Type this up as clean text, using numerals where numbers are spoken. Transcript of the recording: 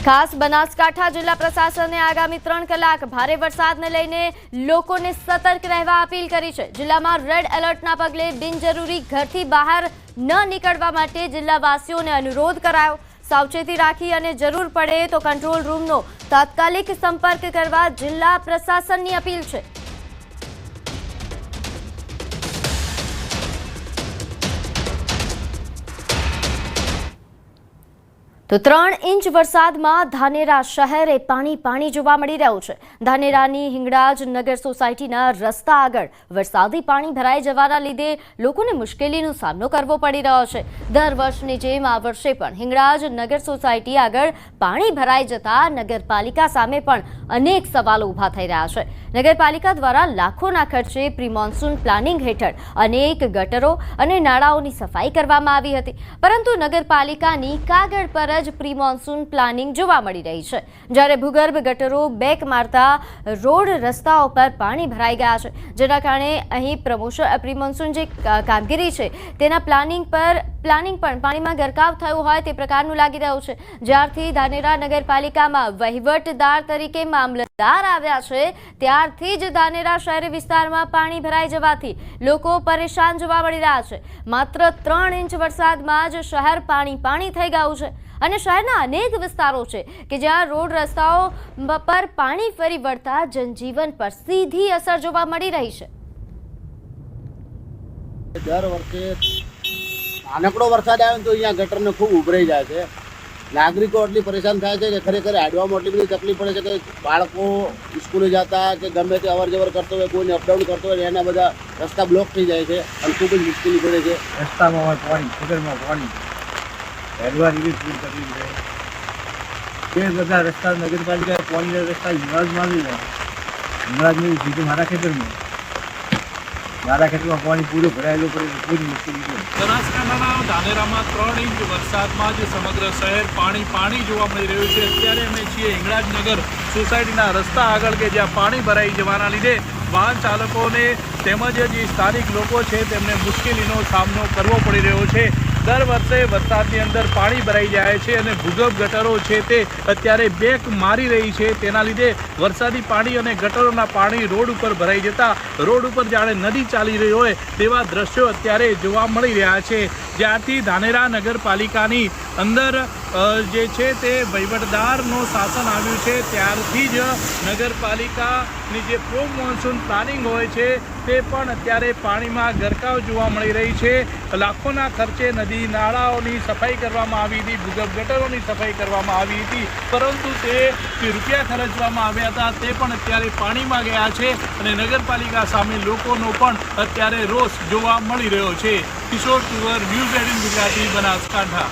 ખાસ બનાસકાંઠા જિલ્લા પ્રશાસને આગામી 3 કલાક ભારે વરસાદને લઈને લોકોને સતર્ક રહેવા અપીલ કરી છે। જિલ્લામાં રેડ એલર્ટના પગલે બિનજરૂરી ઘરથી બહાર ન નીકળવા માટે જિલ્લાવાસીઓને અનુરોધ કરાયો। સાવચેતી રાખી અને જરૂર પડે તો કંટ્રોલ રૂમનો તાત્કાલિક સંપર્ક કરવા જિલ્લા પ્રશાસનની અપીલ છે। તો 3 ઇંચ વરસાદમાં ધાનેરા શહેરે પાણી જોવા મળી રહ્યું છે। ધાનેરાની હિંગળાજ નગર સોસાયટીના રસ્તા આગળ વરસાદી પાણી ભરાઈ જવાના લીધે લોકોને મુશ્કેલીનો સામનો કરવો પડી રહ્યો છે। દર વર્ષની જેમ આ વર્ષે પણ હિંગળાજ નગર સોસાયટી આગળ પાણી ભરાઈ જતા નગરપાલિકા સામે પણ અનેક સવાલો ઊભા થઈ રહ્યા છે। નગરપાલિકા દ્વારા લાખોના ખર્ચે પ્રી મોન્સૂન પ્લાનિંગ હેઠળ અનેક ગટરો અને નાળાઓની સફાઈ કરવામાં આવી હતી, પરંતુ નગરપાલિકાની કાગળ પર પ્રી મોન્સૂન પ્લાનિંગ જોવા મળી રહી છે, જ્યારે ભૂગર્ભ ગટરો બેક મારતા રોડ રસ્તાઓ પર પાણી ભરાઈ ગયા છે, જેના કારણે અહીં પ્રી મોન્સૂન જે કામગીરી છે તેના પ્લાનિંગ પણ પાણીમાં ગરકાવ થયો હોય તે પ્રકારનું લાગી રહ્યું છે। જ્યારથી ધાનેરા નગરપાલિકામાં વહીવટદાર તરીકે મામલતદાર આવ્યા છે ત્યારથી જ ધાનેરા શહેરી વિસ્તારમાં પાણી ભરાઈ જવાથી લોકો પરેશાન જોવા મળી રહ્યા છે। માત્ર 3 ઇંચ વરસાદમાં જ શહેર પાણી થઈ ગયું છે અને શહેરના અનેક વિસ્તારો છે કે જ્યાં રોડ રસ્તાઓ પર પાણી ફરી વળતા જનજીવન પર સીધી અસર જોવા મળી રહી છે। દર વર્ષે નાનકડો વરસાદ આવે તો અહીંયા ગટરને ખૂબ ઉભરાઈ જાય છે। નાગરિકો એટલી પરેશાન થાય છે કે ખરેખર હાડવામાં એટલી બધી તકલીફ પડે છે કે બાળકો સ્કૂલે જતા કે ગમે તે અવર જવર કરતો હોય, કોઈને અપડાઉન કરતો હોય એના બધા રસ્તા બ્લોક થઈ જાય છે અને ખૂબ જ મુશ્કેલી પડે છે। રસ્તામાં હોય પાણી, ખુદરમાં પાણી, હેડવા એવી પૂરી તકલીફ છે। એ બધા રસ્તા નગરપાલિકા પાણીના રસ્તા હિંગળાજમાં આવી જાય, હિંગળાજની સીધું મારા ખેતરમાં પાણી પૂરું ભરાયેલું પડે, પૂરી મુશ્કેલી છે। બનાસકાંઠાના ધાનેરામાં 3 ઇંચ વરસાદમાં જ સમગ્ર શહેર પાણી જોવા મળી રહ્યું છે। અત્યારે અમે છીએ હિંગળાજ નગર સોસાયટીના રસ્તા આગળ કે જ્યાં પાણી ભરાઈ જવાના લીધે વાહન ચાલકોને તેમજ જે સ્થાનિક લોકો છે તેમને મુશ્કેલીનો સામનો કરવો પડી રહ્યો છે। દર વર્ષે વરસાદની અંદર પાણી ભરાઈ જાય છે અને ભૂગર્ભ ગટરો છે તે અત્યારે બેક મારી રહી છે, તેના લીધે વરસાદી પાણી અને ગટરોના પાણી રોડ ઉપર ભરાઈ જતા રોડ ઉપર જાણે નદી ચાલી રહી હોય તેવા દ્રશ્યો અત્યારે જોવા મળી રહ્યા છે। જ્યારથી ધાનેરા નગરપાલિકાની અંદર જે છે તે વહીવટદારનો શાસન આવ્યું છે ત્યારથી જ નગરપાલિકાની જે પ્રી મોન્સૂન પ્લાનિંગ હોય છે તે પણ અત્યારે પાણીમાં ગરકાવ જોવા મળી રહી છે। લાખોના ખર્ચે નદી નાળાઓની સફાઈ કરવામાં આવી હતી, ભૂગર્ભ ગટરોની સફાઈ કરવામાં આવી હતી, પરંતુ તે રૂપિયા ખર્ચવામાં આવ્યા હતા તે પણ અત્યારે પાણીમાં ગયા છે અને નગરપાલિકા સામે લોકોનો પણ અત્યારે રોષ જોવા મળી રહ્યો છે। કિશોર તુવર, ન્યૂઝ 18 ગુજરાતી, બનાસકાંઠા।